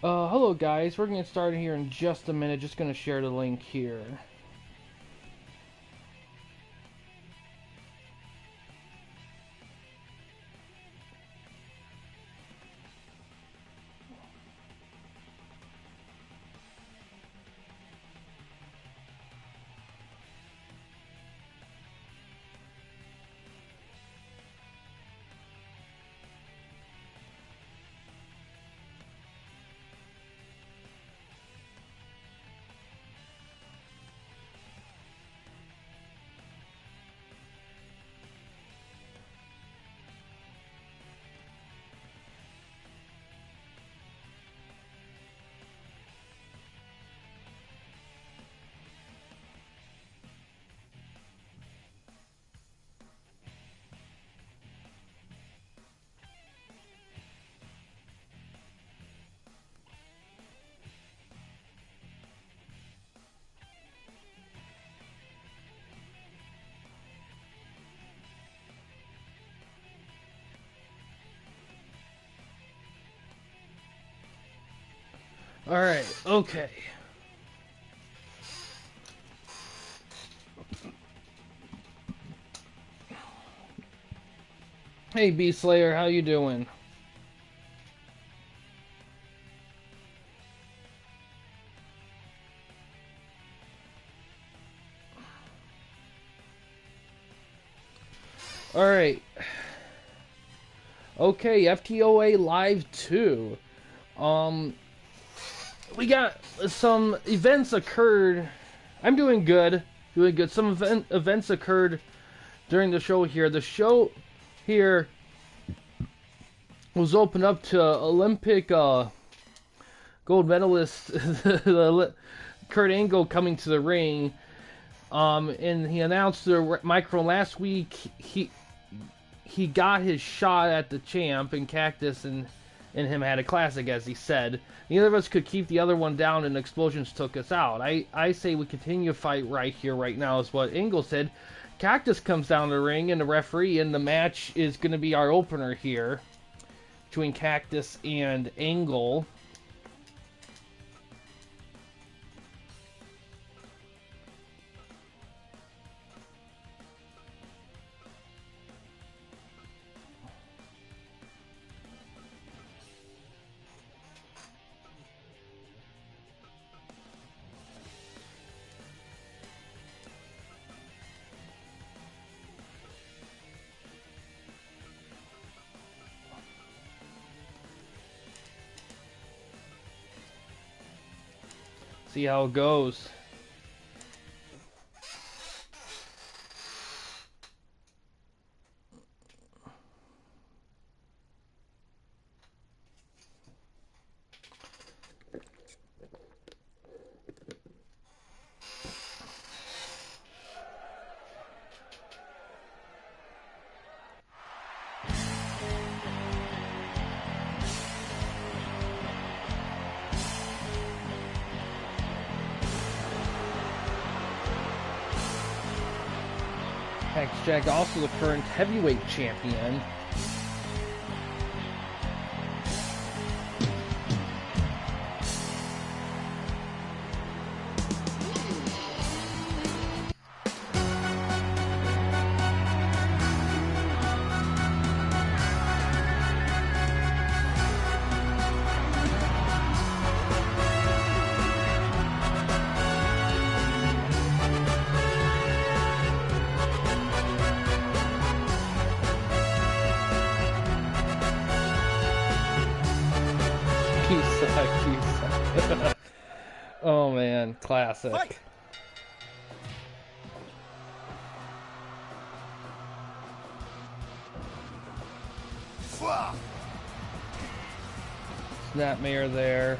Hello guys, we're going to get started here in just a minute. Just going to share the link here. Alright, okay. Hey Beast Slayer, how you doing? Alright. Okay, FTOA Live 2. We got some events occurred. I'm doing good. Doing good. Some events occurred during the show here. The show here was opened up to Olympic gold medalist Kurt Angle coming to the ring. And he announced the microphone last week. He got his shot at the champ, and Cactus and him had a classic, as he said. Neither of us could keep the other one down, and explosions took us out. I say we continue to fight right here, right now, is what Angle said. Cactus comes down the ring, and the referee, and the match is going to be our opener here between Cactus and Angle. See how it goes. Jack, also the current heavyweight champion. Oh man, classic. Fight. Snapmare there.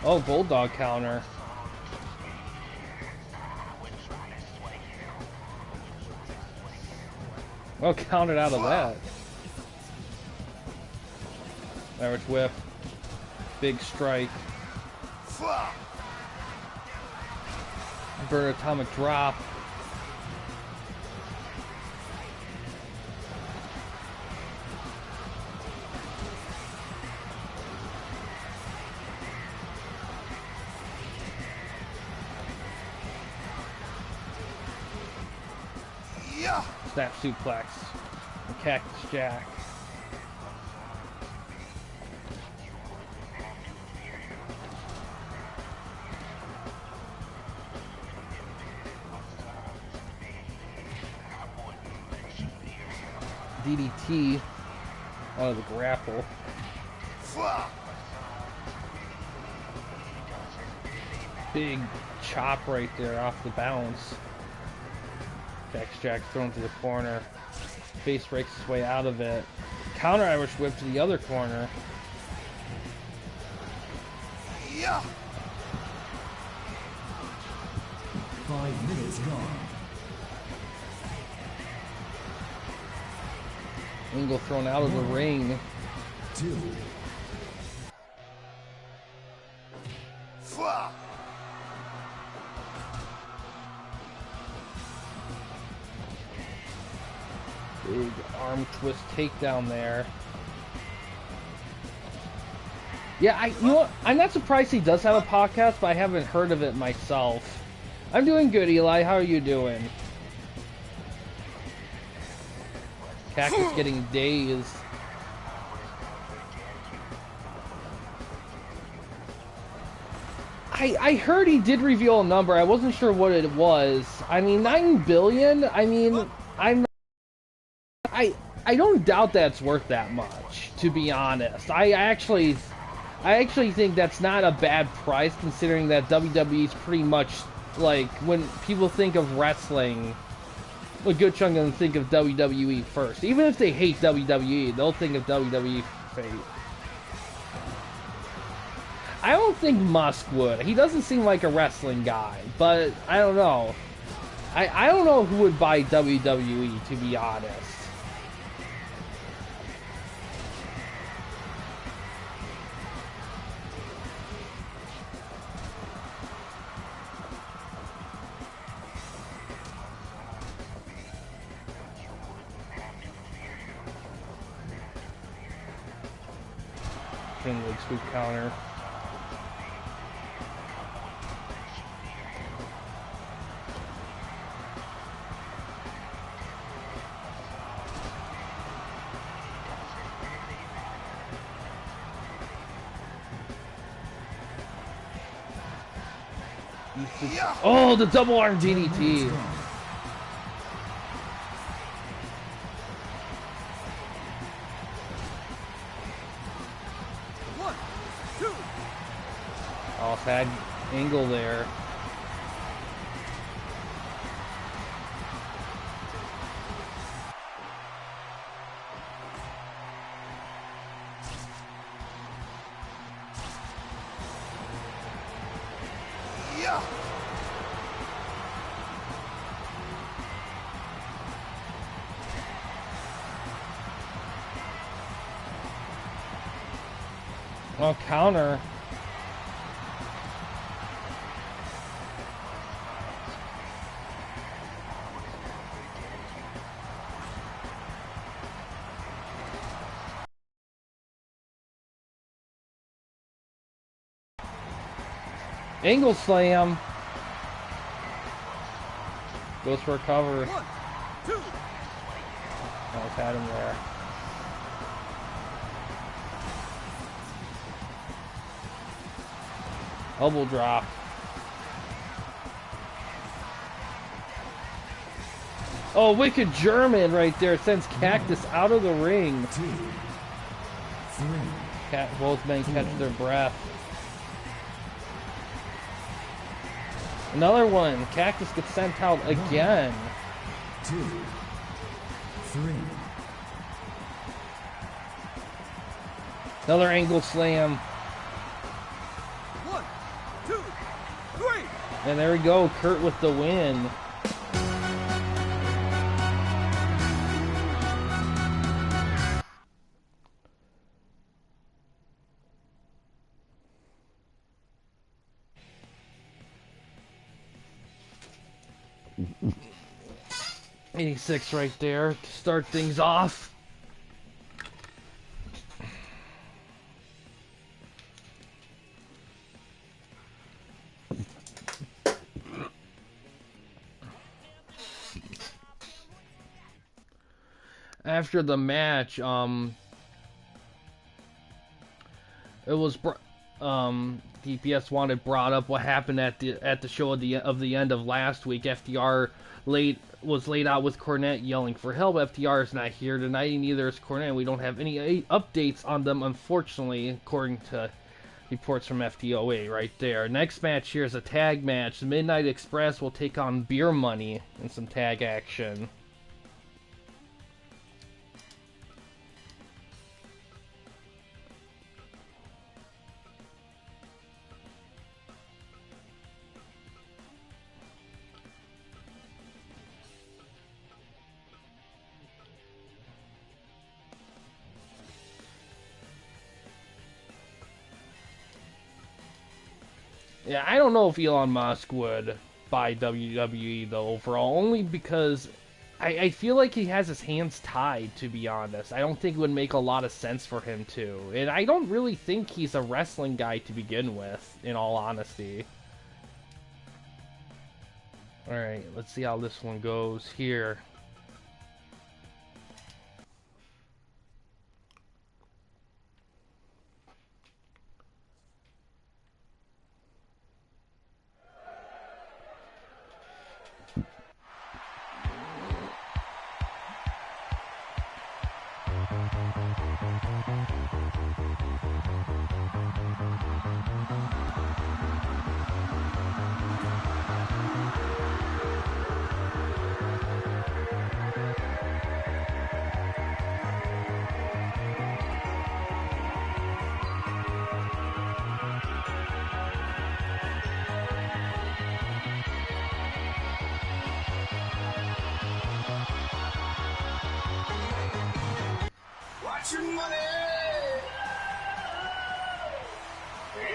Oh, Bulldog counter. Well, counted out of that. Irish whip. Big strike. Burn atomic drop. Snap suplex. And Cactus Jack. DDT out of the grapple. Big chop right there off the bounce. Cactus Jack thrown to the corner. Face breaks his way out of it. Counter Irish whip to the other corner. Yeah. 5 minutes gone. Angle thrown out of the ring. 2. Big arm twist takedown there. Yeah, you know what? I'm not surprised he does have a podcast, but I haven't heard of it myself. I'm doing good, Eli. How are you doing? Cactus getting dazed. I heard he did reveal a number. I wasn't sure what it was. I mean, 9 billion? I mean, I don't doubt that's worth that much, to be honest. I actually think that's not a bad price, considering that WWE's pretty much, like, when people think of wrestling, a good chunk of them think of WWE first. Even if they hate WWE, they'll think of WWE fate. I don't think Musk would. He doesn't seem like a wrestling guy, but I don't know. I don't know who would buy WWE, to be honest. King leg sweep counter. Oh, the double arm DDT. Oh, bad angle there. Well, counter. Angle slam. Goes for a cover. 1, 2. Almost had him there. Elbow drop. Oh, wicked German right there sends Cactus out of the ring. 2, 3. Both men catch their breath. Another one. Cactus gets sent out again. 2, 3. Another angle slam. 1, And there we go, Kurt with the win. '86 right there to start things off. After the match, it was DPS wanted brought up what happened at the show of the end of last week. FTR was laid out with Cornette yelling for help. FTR is not here tonight, and neither is Cornette. We don't have any updates on them, unfortunately, according to reports from FTOA right there. Next match here is a tag match. The Midnight Express will take on Beer Money in some tag action. Yeah, I don't know if Elon Musk would buy WWE, though, overall, only because I feel like he has his hands tied, to be honest. I don't think it would make a lot of sense for him to. And I don't really think he's a wrestling guy to begin with, in all honesty. Alright, let's see how this one goes here. Watch your money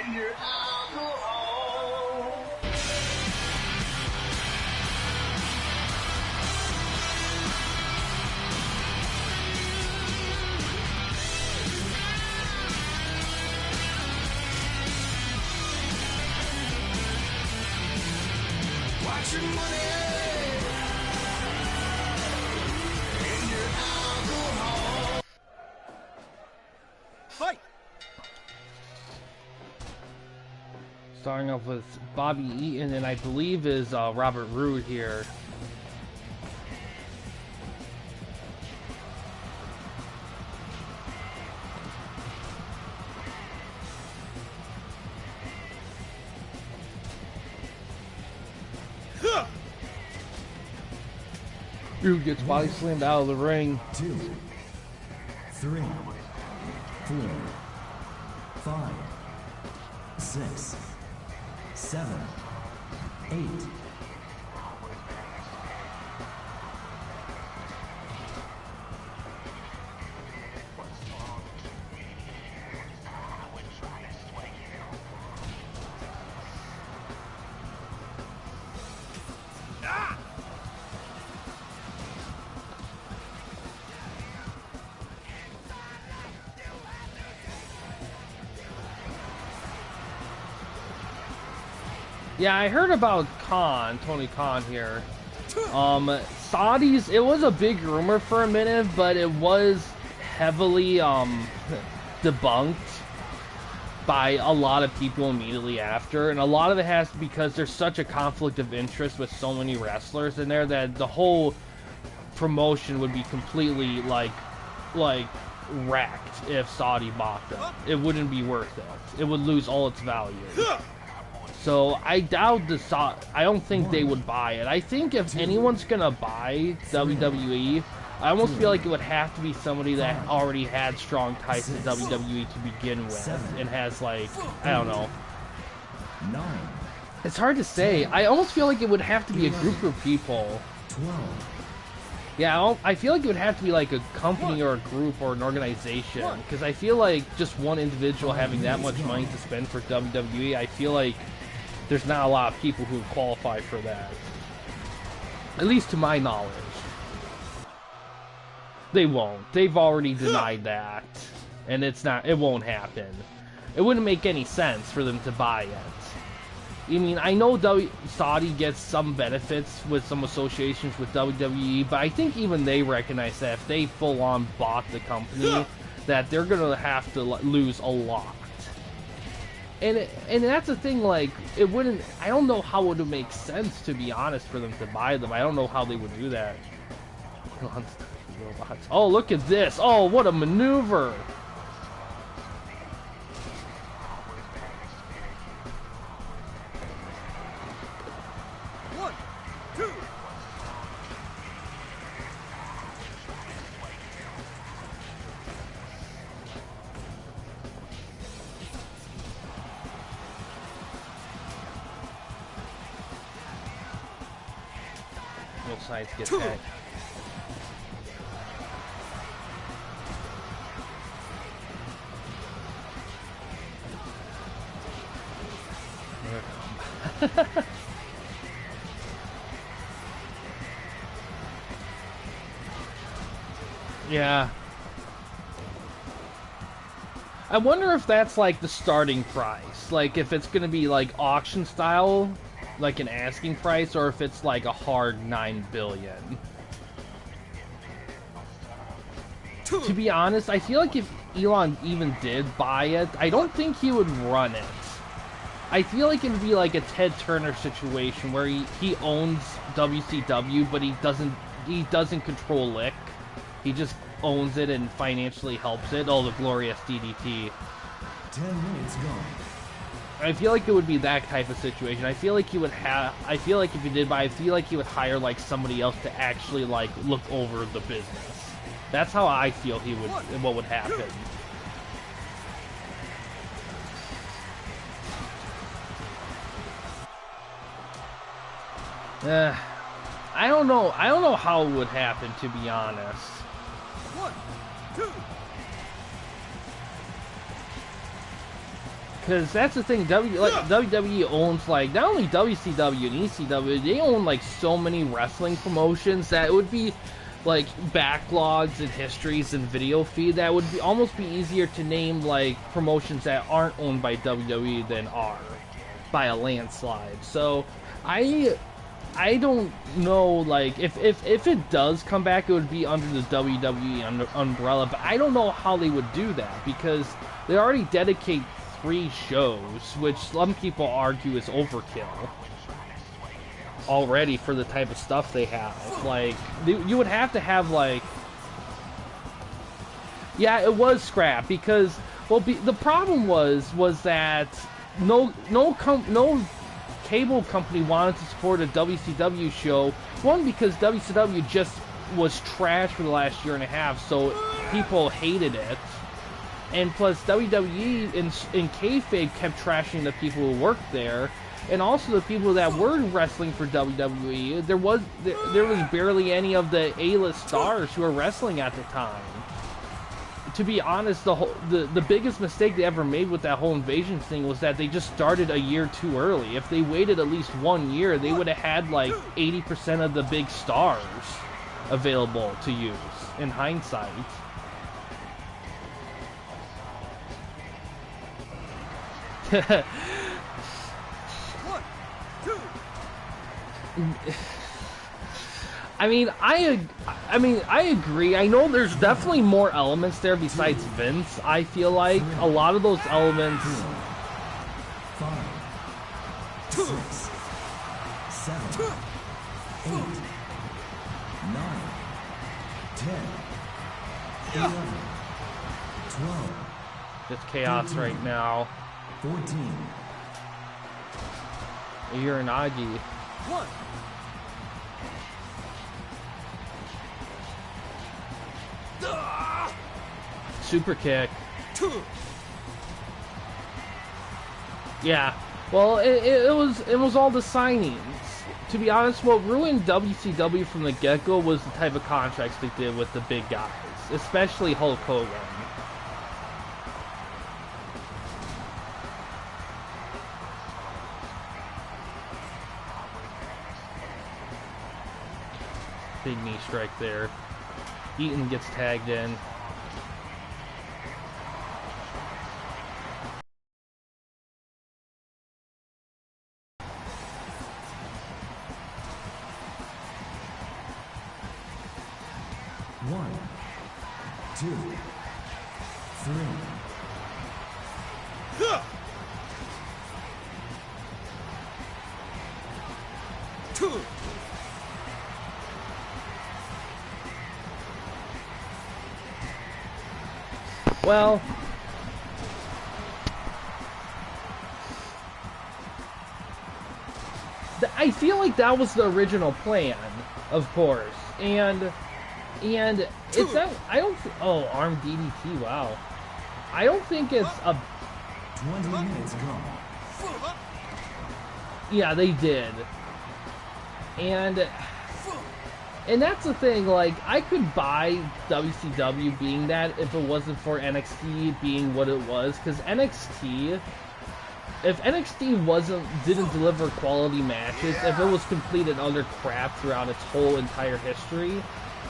and your alcohol. Watch your money and your alcohol. Fight! Starting off with Bobby Eaton, and I believe is Robert Roode here. Roode gets body slammed out of the ring. 2, 3, 4, 5, 6, 7, 8. Yeah, I heard about Tony Khan here. Saudis, it was a big rumor for a minute, but it was heavily debunked by a lot of people immediately after, and a lot of it has because there's such a conflict of interest with so many wrestlers in there that the whole promotion would be completely like wrecked if Saudi bought them. It wouldn't be worth it. It would lose all its value. So I doubt I don't think they would buy it. I think if anyone's gonna buy WWE, I almost feel like it would have to be somebody that already had strong ties to WWE to begin with, and has, like, I don't know. 9, It's hard to say. I almost feel like it would have to be a group of people. 12. Yeah, I feel like it would have to be like a company or a group or an organization. Because I feel like just one individual having that much money to spend for WWE, I feel like there's not a lot of people who qualify for that. At least to my knowledge. They won't. They've already denied that. And it won't happen. It wouldn't make any sense for them to buy it. I mean, I know Saudi gets some benefits with some associations with WWE, but I think even they recognize that if they full-on bought the company, that they're gonna have to lose a lot. And that's the thing, like, it wouldn't... I don't know how it would make sense, to be honest, for them to buy them. I don't know how they would do that. Oh, look at this! Oh, what a maneuver! Both sides get that. Yeah. I wonder if that's like the starting price. Like if it's gonna be like auction style, like an asking price, or if it's like a hard 9 billion. To be honest, I feel like if Elon even did buy it, I don't think he would run it. I feel like it would be like a Ted Turner situation where he owns WCW, but he doesn't control Lick. He just owns it and financially helps it. Oh, the glorious DDT. 10 minutes gone. I feel like it would be that type of situation. I feel like he would have... I feel like if he did buy, I feel like he would hire like somebody else to actually like look over the business. That's how I feel he would... what would happen. I don't know. I don't know how it would happen, to be honest. 1, 2. Because that's the thing, WWE owns, like, not only WCW and ECW, they own, like, so many wrestling promotions that it would be, like, backlogs and histories and video feed that would be almost be easier to name, like, promotions that aren't owned by WWE than are, by a landslide. So, I don't know, like, if it does come back, it would be under the WWE umbrella, but I don't know how they would do that, because they already dedicate 3 shows, which some people argue is overkill already for the type of stuff they have. Like, you would have to have, like... Yeah, it was scrapped, because, well, the problem was that no cable company wanted to support a WCW show. One, because WCW just was trash for the last year and a half, so people hated it. And plus, WWE in kayfabe kept trashing the people who worked there, and also the people that were wrestling for WWE. There was barely any of the A-list stars who were wrestling at the time. To be honest, the biggest mistake they ever made with that whole Invasion thing was that they just started a year too early. If they waited at least 1 year, they would have had like 80% of the big stars available to use, in hindsight. I mean, I agree. I know there's definitely more elements there besides Vince. I feel like a lot of those elements. 5, 6, 7, 8, 9, 10, 11, 12. It's chaos right now. 14. Uranagi. 1. Super kick. 2. Yeah, Well, it was all the signings. To be honest, what ruined WCW from the get-go was the type of contracts they did with the big guys, especially Hulk Hogan. Big knee strike there. Eaton gets tagged in. One, two, three. Two. Well, I feel like that was the original plan, of course, and it's that I don't. Oh, arm DDT! Wow, I don't think it's a. 20 minutes gone. Yeah, they did, and that's the thing. Like, I could buy WCW being that if it wasn't for NXT being what it was, because NXT. If NXT didn't deliver quality matches, if it was complete and utter crap throughout its whole entire history,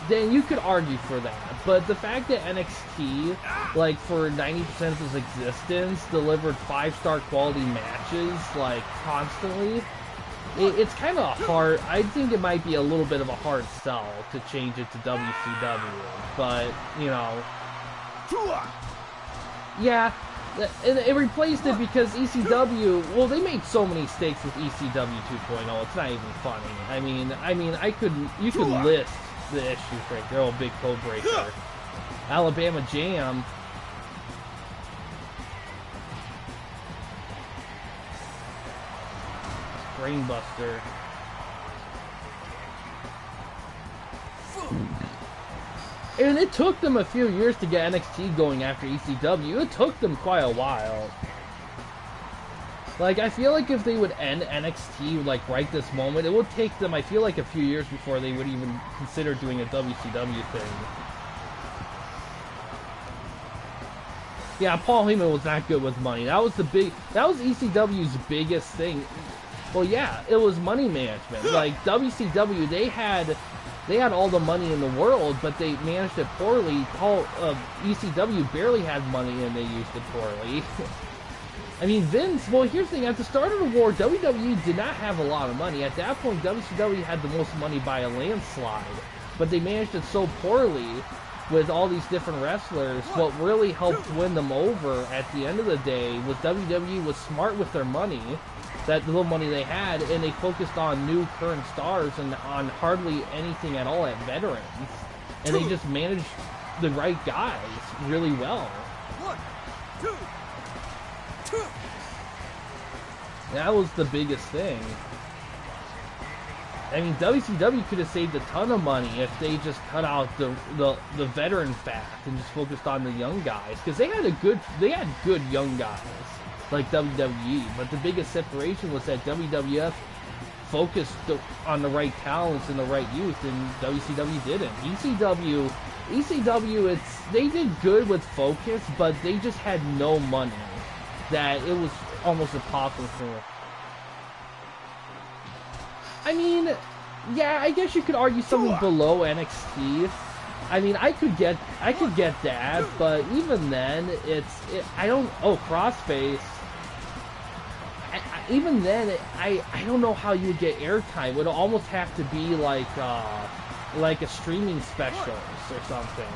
then you could argue for that. But the fact that NXT, like, for 90% of its existence, delivered 5-star quality matches, like, constantly, it's kind of hard. I think it might be a little bit of a hard sell to change it to WCW. But, you know, yeah. And it replaced it because ECW, well, they made so many mistakes with ECW 2.0, it's not even funny. I mean, you could list the issues right there. Oh, big code breaker. Alabama Jam. Brainbuster. And it took them a few years to get NXT going after ECW. It took them quite a while. Like, I feel like if they would end NXT, like, right this moment, it would take them, I feel like, a few years before they would even consider doing a WCW thing. Yeah, Paul Heyman was not good with money. That was ECW's biggest thing. Well, yeah, it was money management. Like, WCW, they had all the money in the world, but they managed it poorly. ECW barely had money and they used it poorly. I mean, Vince, well, here's the thing. At the start of the war, WWE did not have a lot of money. At that point, WCW had the most money by a landslide. But they managed it so poorly with all these different wrestlers. What really helped win them over at the end of the day was WWE was smart with their money, that little money they had, and they focused on new current stars and on hardly anything at all at veterans. And they just managed the right guys really well. 1, 2. That was the biggest thing. I mean, WCW could have saved a ton of money if they just cut out the veteran fat and just focused on the young guys, because they had good young guys like WWE. But the biggest separation was that WWF focused on the right talents and the right youth, and WCW didn't. ECW, they did good with focus, but they just had no money. That it was almost impossible for. I mean, yeah, I guess you could argue something below NXT. I mean, I could get that, but even then, I don't. Oh, crossface. Even then, I don't know how you would get airtime. It would almost have to be like a streaming specials or something.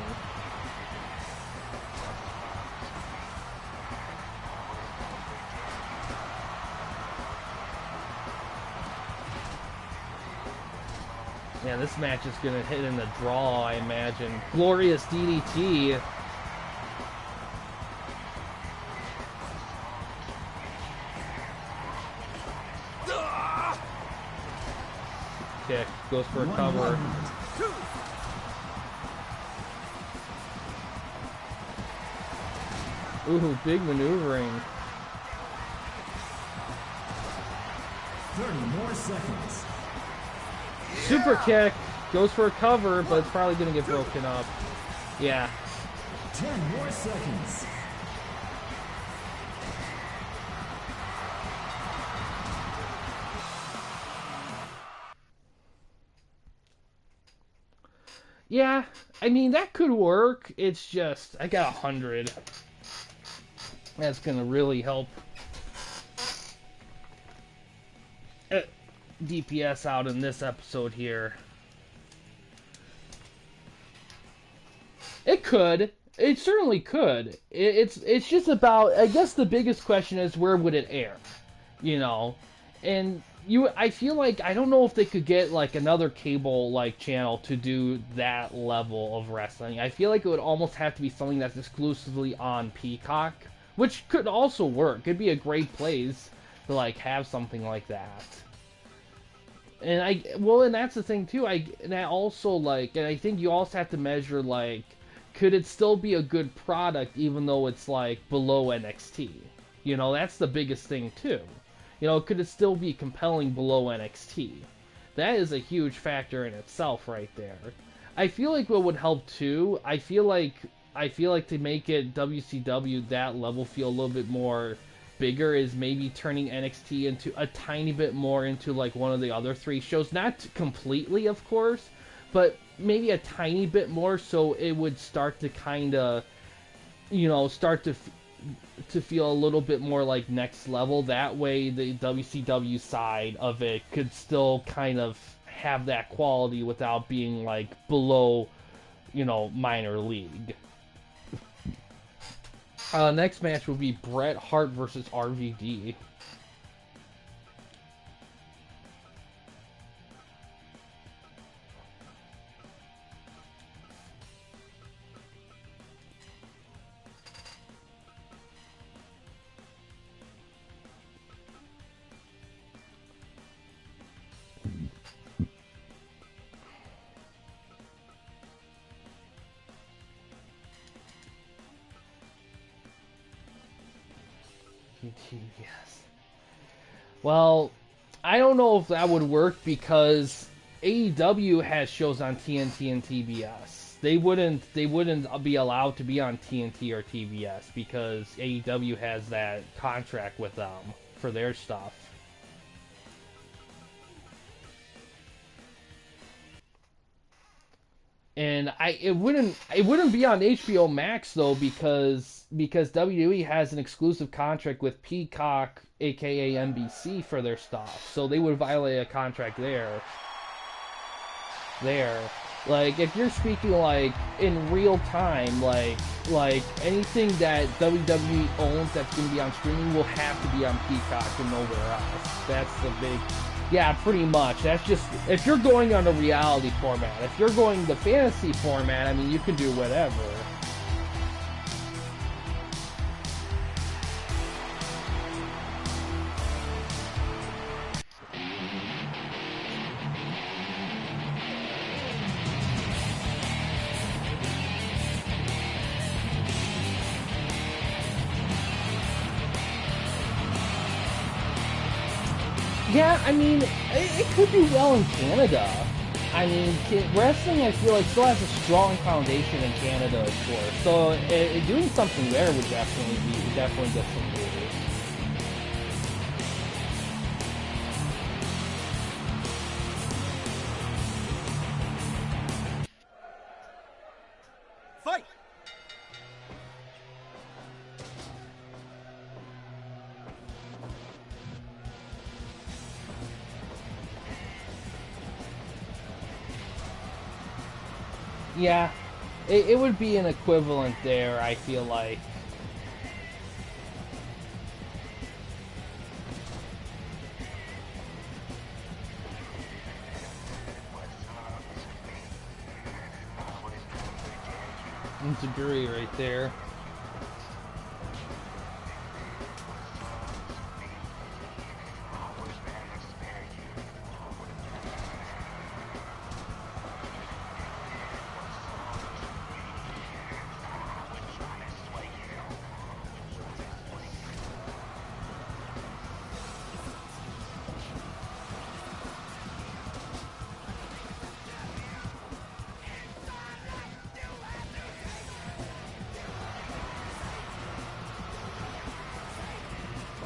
Yeah, this match is gonna hit in the draw, I imagine. Glorious DDT. Kick, goes for a cover. Ooh, big maneuvering. 30 more seconds. Super kick goes for a cover, but it's probably going to get broken up. Yeah. 10 more seconds. Yeah, I mean, that could work. It's just, I got 100. That's going to really help DPS out in this episode here. It could. It certainly could. It's just about, I guess the biggest question is, where would it air? You know? And I feel like, I don't know if they could get like another cable like channel to do that level of wrestling. I feel like it would almost have to be something that's exclusively on Peacock, which could also work. It'd be a great place to like have something like that. And and that's the thing too. And I think you also have to measure, like, could it still be a good product even though it's like below NXT? You know, that's the biggest thing too. You know, could it still be compelling below NXT? That is a huge factor in itself right there. I feel like what would help too, I feel like to make it WCW that level feel a little bit more bigger is maybe turning NXT into a tiny bit more into like one of the other 3 shows. Not completely, of course, but maybe a tiny bit more, so it would start to kind of, you know, start to feel a little bit more like next level. That way the WCW side of it could still kind of have that quality without being like below, you know, minor league. Next match will be Bret Hart versus RVD. Yes. Well, I don't know if that would work because AEW has shows on TNT and TBS. They wouldn't be allowed to be on TNT or TBS because AEW has that contract with them for their stuff. And it wouldn't be on HBO Max though because WWE has an exclusive contract with Peacock, aka NBC, for their stuff. So they would violate a contract there. Like, if you're speaking like in real time, like anything that WWE owns that's gonna be on streaming will have to be on Peacock and nowhere else. That's the big. Yeah, pretty much. That's just, if you're going on a reality format. If you're going the fantasy format, I mean, you can do whatever. Yeah, I mean, it could do well in Canada. I mean, wrestling, I feel like, still has a strong foundation in Canada, of course. So doing something there would definitely get some viewers. Fight! Yeah, it would be an equivalent there, I feel like. Agree right there.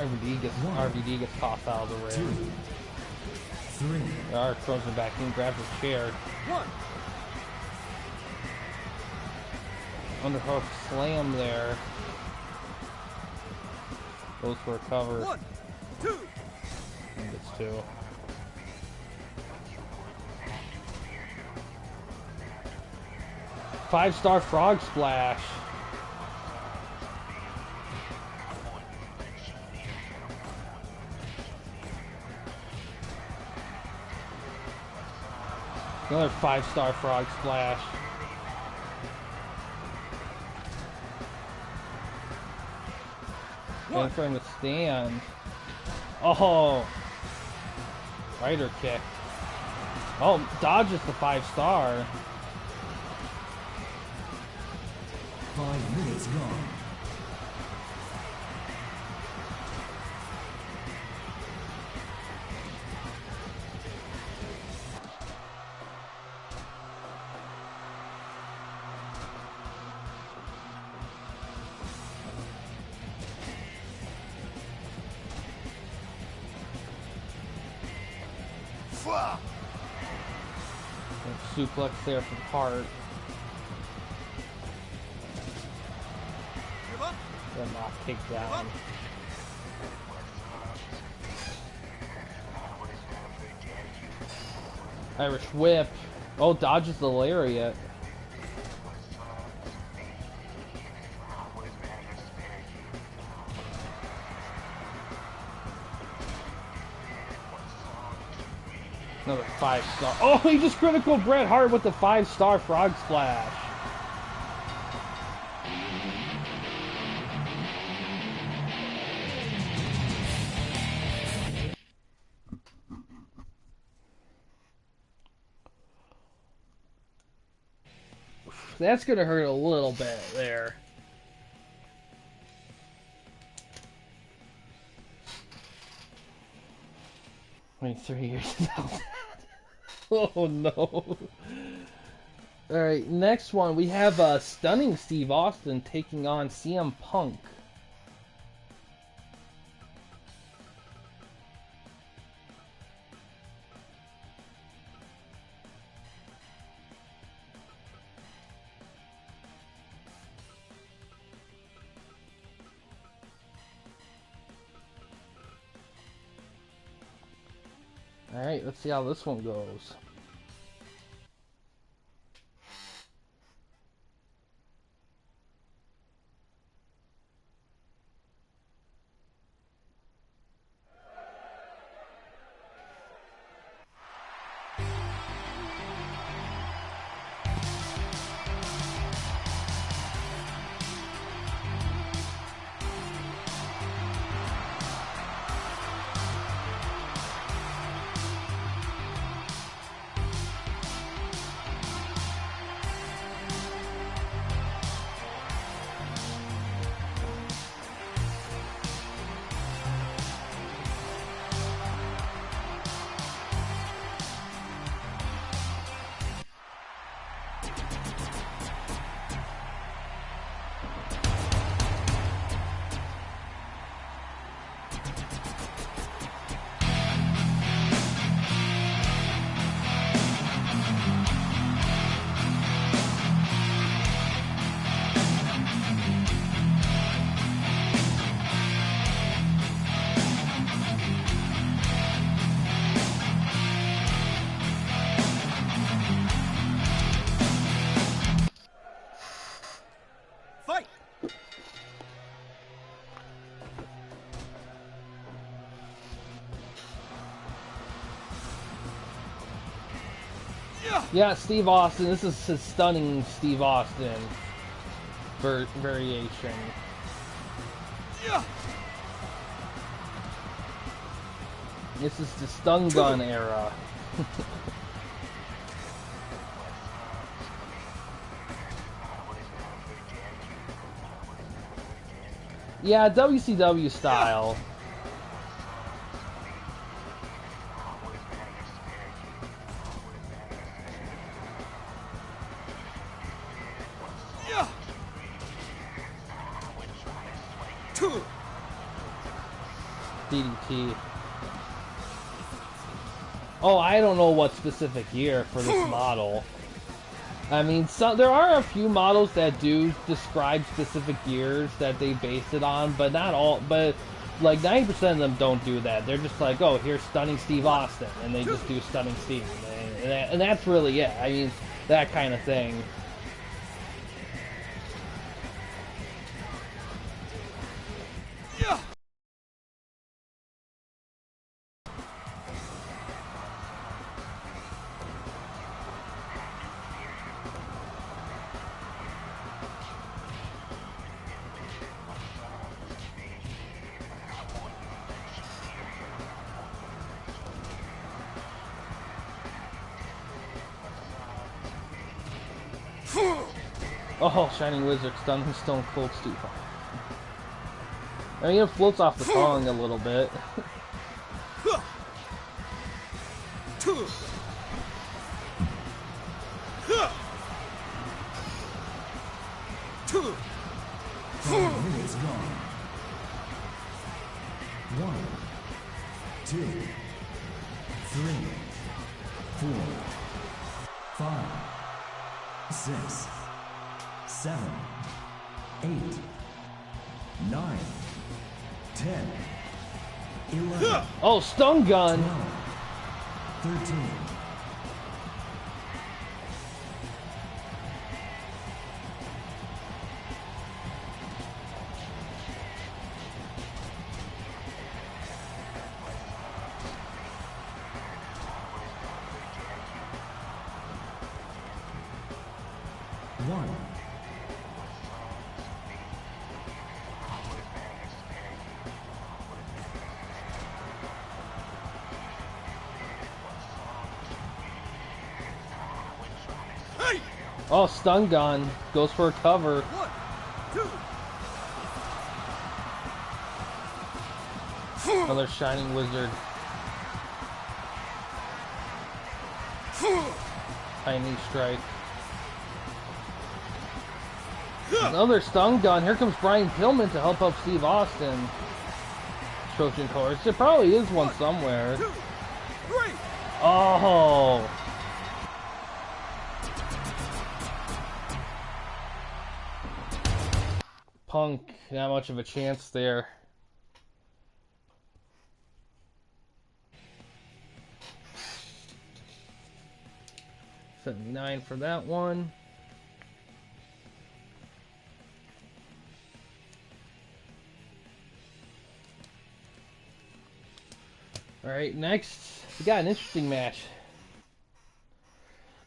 RVD gets tossed out of the ring. 2, 3. Art throws him back in, grabs his chair. 1, Underhook slam there. Goes for a cover. 1, 2. And gets two. Five-star frog splash. Another five-star frog splash. Waiting for him to stand. Oh! Rider kick. Oh, dodges the 5-star. 5 minutes gone. Suplex there from Hart. Give up. Then knock takedown. Irish whip. Oh, dodges the lariat. Another 5-star. Oh, he just critical Bret Hart with the 5-star frog splash. That's gonna hurt a little bit there. Wait, 3 years now. Oh no. Alright, next one we have stunning Steve Austin taking on CM Punk. Alright, let's see how this one goes. Fight. Yeah, Steve Austin. This is his stunning Steve Austin variation. This is the stun gun era. Yeah, WCW style. DDT. Oh, I don't know what specific year for this model. I mean, there are a few models that do describe specific years that they base it on, but not all. But like 90% of them don't do that. They're just like, oh, here's Stunning Steve Austin, and they just do Stunning Steve, and that's really it. I mean, that kind of thing. Yeah. Oh, Shining Wizard, Stunning Stone Cold Steve. I mean, it floats off the tongue a little bit. Two. 5 minutes gone. 1, 2, 3, 4, 5, 6, 7, 8, 9, 10, 11. Oh, stun gun. 12, 13. Oh, stun gun goes for a cover. 1, 2. Another Shining Wizard. Tiny strike. Another stun gun. Here comes Brian Pillman to help out Steve Austin. Trojan horse. There probably is one somewhere. 2, 3. Oh. Punk, not much of a chance there. $79 for that one. Alright, next, we got an interesting match.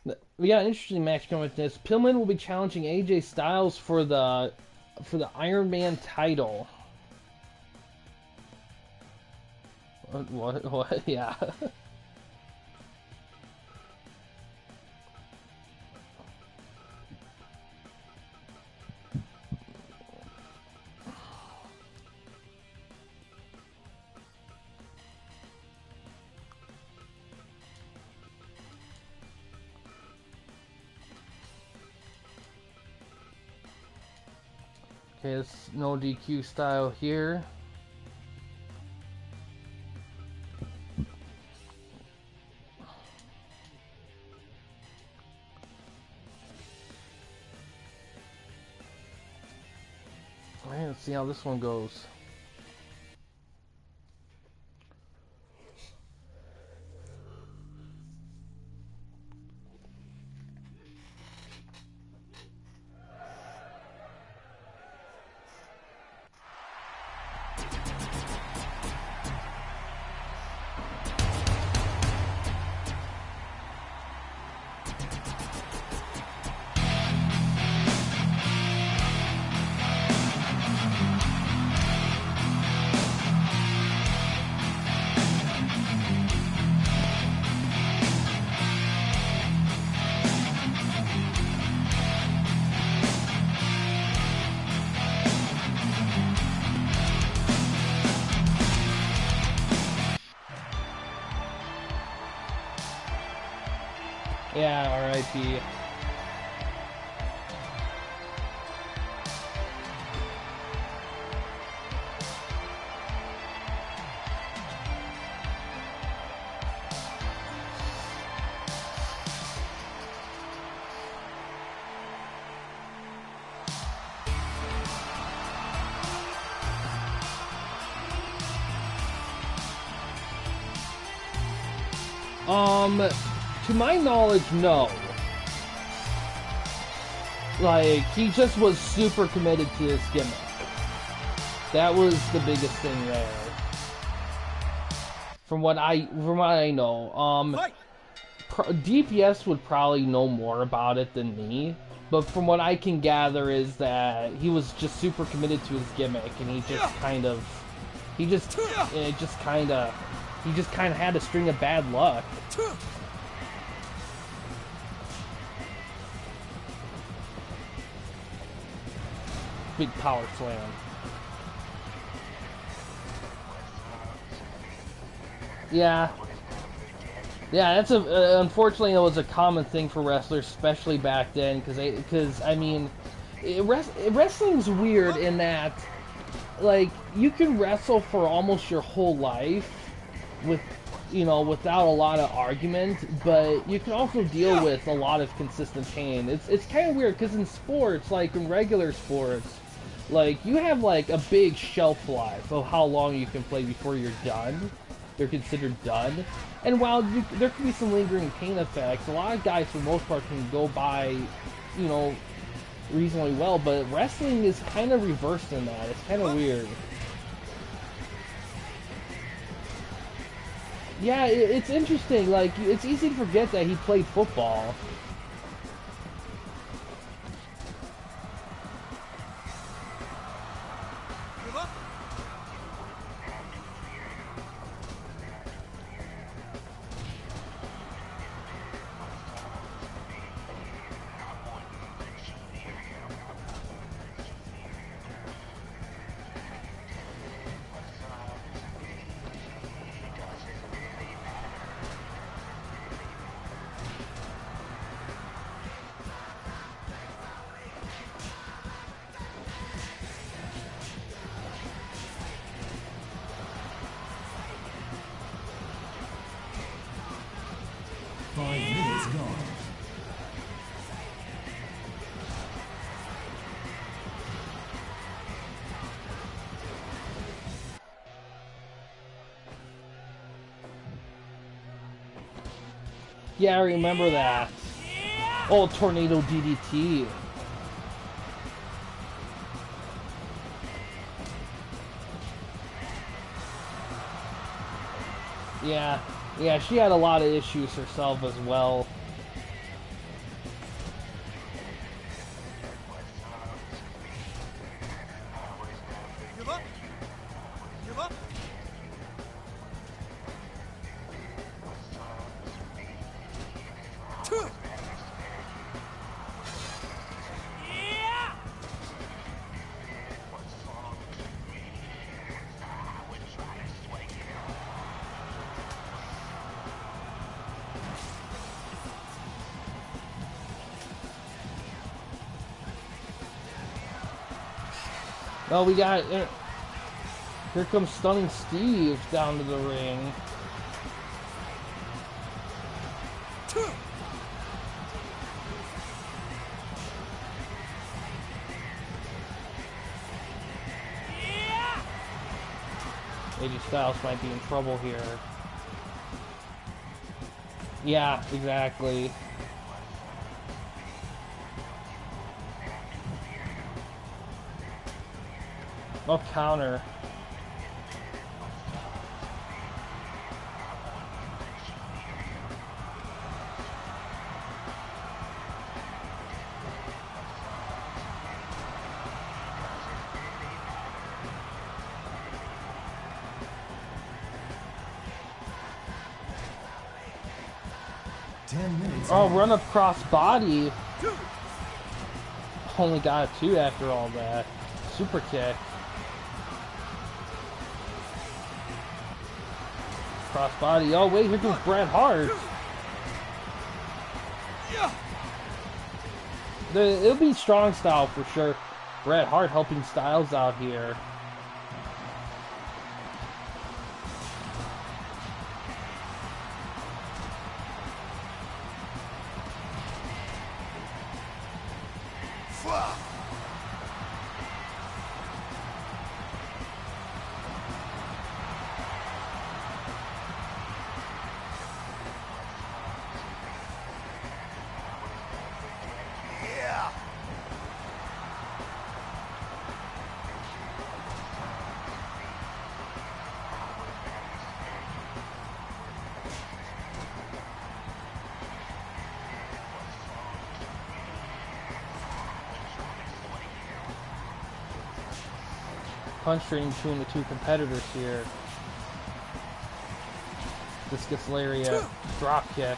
Coming with this. Pillman will be challenging AJ Styles for the Iron Man title. What? Yeah. Okay, it's no DQ style here. Alright, let's see how this one goes. Yeah, R.I.P. To my knowledge, no. Like, he just was super committed to his gimmick. That was the biggest thing there. From what I know. DPS would probably know more about it than me. But from what I can gather is that he was just super committed to his gimmick, and he just kind of had a string of bad luck. Big power slam. Yeah. Yeah, that's unfortunately it was a common thing for wrestlers, especially back then, because I mean, wrestling's weird in that, like, you can wrestle for almost your whole life without a lot of argument, but you can also deal with a lot of consistent pain. It's kind of weird, because in sports, like in regular sports, like, you have like a big shelf life of how long you can play before you're done. They're considered done. And while there can be some lingering pain effects, a lot of guys, for the most part, can go by, reasonably well, but wrestling is kind of reversed in that. It's kind of weird. Yeah, it's interesting. Like, it's easy to forget that he played football. Yeah, I remember that. Oh, Tornado DDT. Yeah, she had a lot of issues herself as well. Give up. Give up. Oh, we got... Here comes Stunning Steve down to the ring. AJ Styles might be in trouble here. Yeah, exactly. No counter. Oh, run up cross body. Only got a 2 after all that. Super kick. Cross body. Oh wait, here comes Bret Hart. It'll be strong style for sure. Bret Hart helping Styles out here. punch trading between the two competitors here. Discus lariat, drop kick.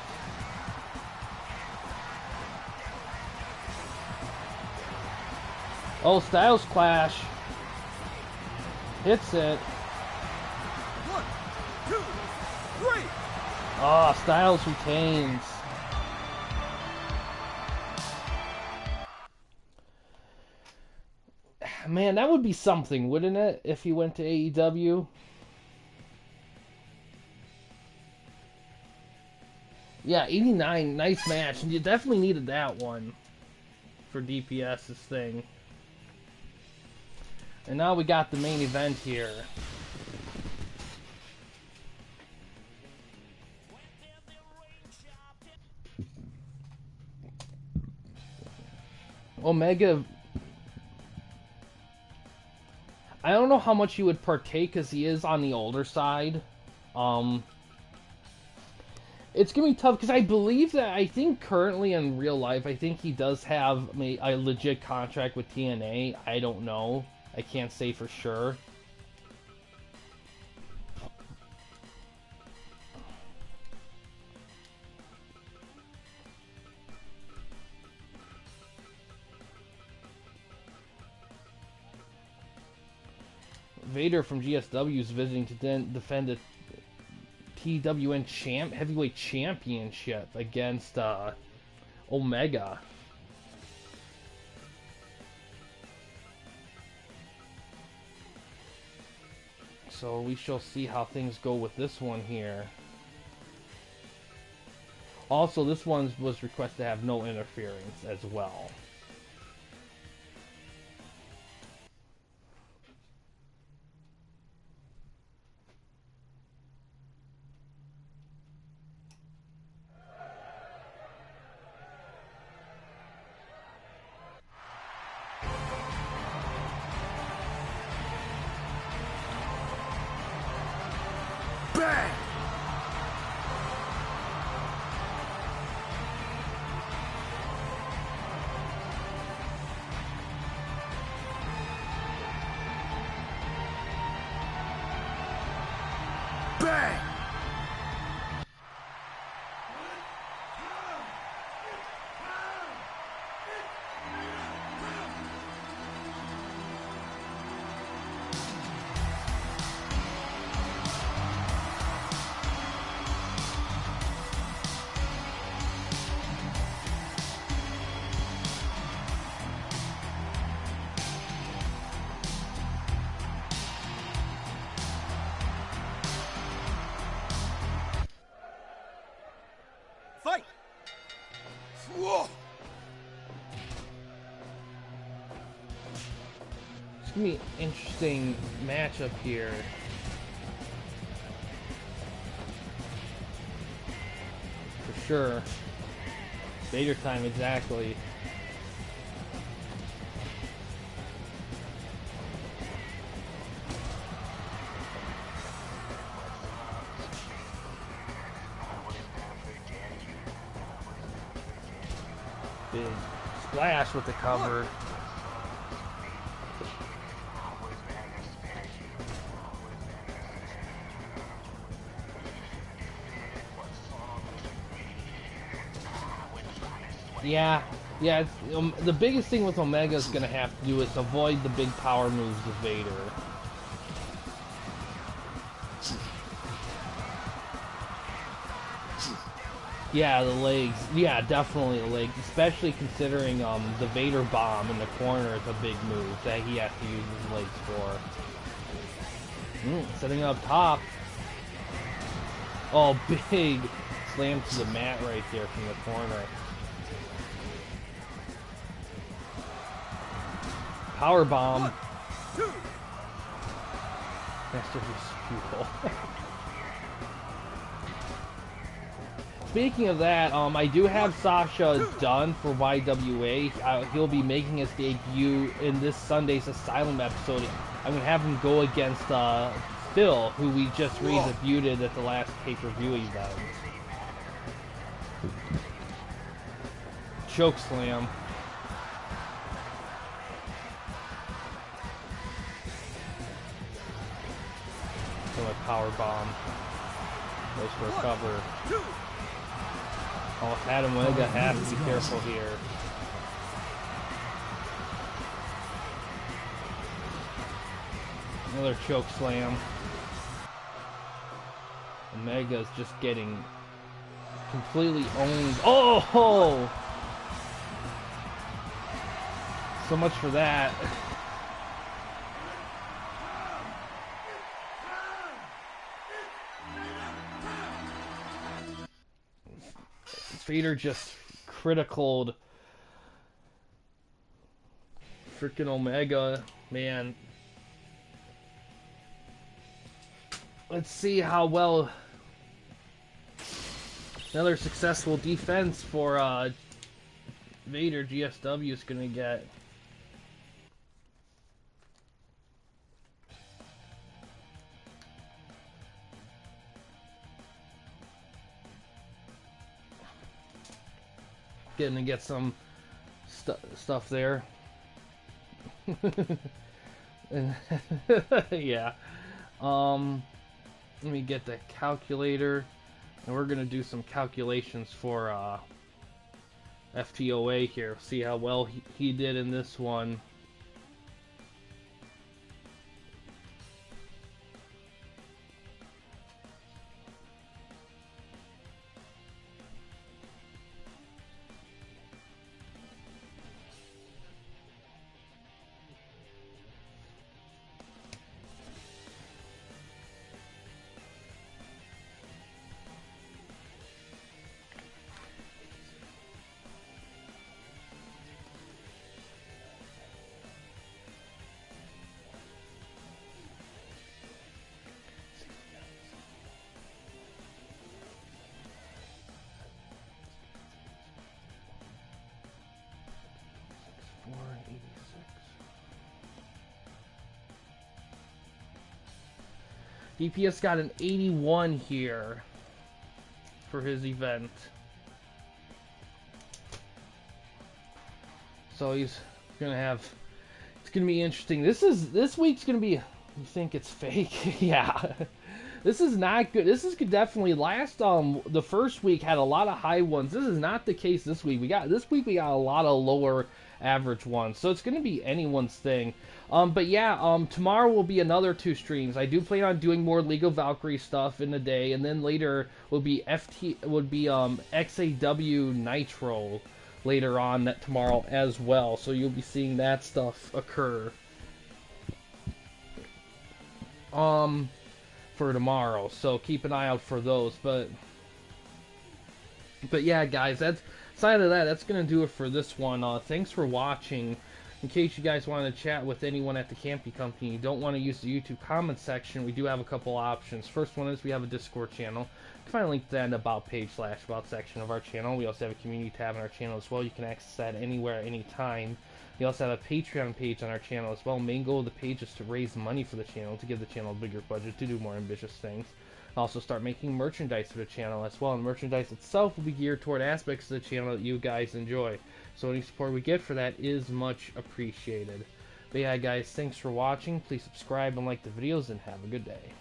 Oh, Styles Clash. Hits it. 1, 2, 3. Oh, Styles retains. Man, that would be something, wouldn't it, if he went to AEW? Yeah, 89, nice match. And you definitely needed that one for DPS's thing. And now we got the main event here. Omega, I don't know how much he would partake because he is on the older side. It's gonna be tough because I believe that I think currently in real life I think he does have a legit contract with TNA. I don't know. I can't say for sure. Vader from GSW is visiting to defend the TWN heavyweight championship against Omega. So we shall see how things go with this one here. Also, this one was requested to have no interference as well. Bang! Bang! Fight! Whoa! It's gonna be an interesting matchup here. For sure. Vader time, exactly. Big splash with the cover. Yeah, it's, the biggest thing with Omega is going to have to do is avoid the big power moves of Vader. Yeah, the legs. Yeah, definitely the legs. Especially considering the Vader bomb in the corner is a big move that he has to use his legs for. Setting up top. Oh, big slam to the mat right there from the corner. Power bomb. That's just futile. Speaking of that, I do have Sasha done for YWA. He'll be making his debut in this Sunday's Asylum episode. I'm going to have him go against Phil, who we just re-debuted at the last pay-per-view event. Chokeslam. power bomb. Goes for a cover. Oh, Adam Omega has to be careful here. Another choke slam. Omega's just getting completely owned. Oh! So much for that. Vader just criticaled freaking Omega, man. Let's see how well another successful defense for Vader GSW is gonna get. Getting to get some stuff there. Yeah. Let me get the calculator, and we're gonna do some calculations for FTOA here. See how well he did in this one. DPS got an 81 here for his event. So he's gonna have, it's gonna be interesting. This week's gonna be, you think it's fake? Yeah. This is not good. This is definitely the first week had a lot of high ones. This is not the case this week. This week we got a lot of lower average ones. So it's going to be anyone's thing. But yeah, tomorrow will be another 2 streams. I do plan on doing more League of Valkyrie stuff in the day, and then later will be XAW Nitro later on tomorrow as well. So you'll be seeing that stuff occur. For tomorrow, so keep an eye out for those. But yeah, guys, aside of that, that's gonna do it for this one. Thanks for watching. In case you guys want to chat with anyone at the Campy Company, you don't want to use the YouTube comment section, we do have a couple options. First one is we have a Discord channel. You can find a link to that in the About page / About section of our channel. We also have a community tab on our channel as well. You can access that anywhere, anytime. We also have a Patreon page on our channel as well. Main goal of the page is to raise money for the channel, to give the channel a bigger budget, to do more ambitious things. Also start making merchandise for the channel as well, and merchandise itself will be geared toward aspects of the channel that you guys enjoy. So any support we get for that is much appreciated. But yeah, guys, thanks for watching. Please subscribe and like the videos, and have a good day.